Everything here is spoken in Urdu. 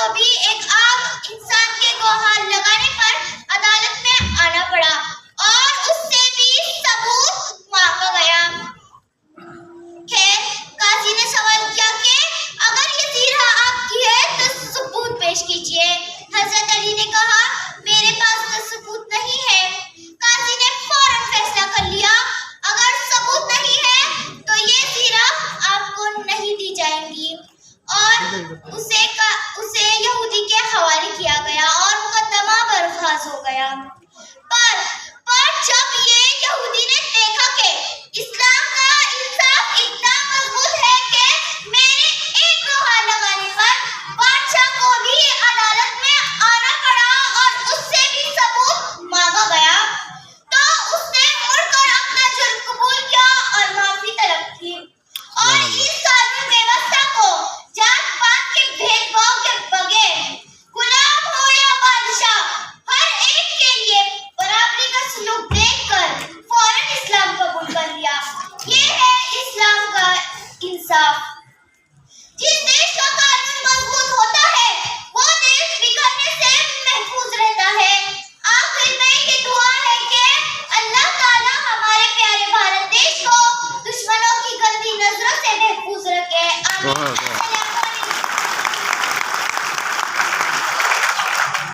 کو بھی ایک عام انسان کے گوہر لگانے پر عدالت میں آنا پڑا اور اس سے بھی ثبوت مانگا گیا۔ خیر، قاضی نے سوال کیا کہ اگر یہ زیرہ آپ کی ہے تو ثبوت پیش کیجیے۔ حضرت علی نے کہا میرے پاس تو ثبوت نہیں ہے۔ قاضی نے فوراً فیصلہ کر لیا اگر ثبوت نہیں ہے تو یہ زیرہ آپ کو نہیں دی جائیں گی اور اسے یہودی کے حوالے کیا گیا اور مقدمہ برخاست ہو گیا۔ پر جب یہ یہودی نے دیکھا کہ اسلام کا انصاف اتنا مضبوط ہے کہ میرے ایک گواہ لگانے پر بادشاہ کو بھی عدالت میں آنا پڑا اور اس سے بھی ثبوت مانگا گیا، تو اس نے مڑ کر اپنا جرم قبول کیا اور معافی طلب کی اور اس ظالم ویوستھا کو جات پات کے بھید بھاؤ کے بغیر غلام ہو یا بادشاہ ہر ایک کے لیے برابری کا سلوک دیکھ کر فوراً اسلام قبول کر لیا۔ یہ ہے اسلام کا انصاف۔ جس دیش کا قانون مضبوط ہوتا ہے وہ دیش بگڑنے سے محفوظ رہتا ہے۔ آخر میں یہ دعا ہے کہ اللہ تعالیٰ ہمارے پیارے بھارت دیش کو دشمنوں کی گندی نظروں سے محفوظ رکھے۔ آمین۔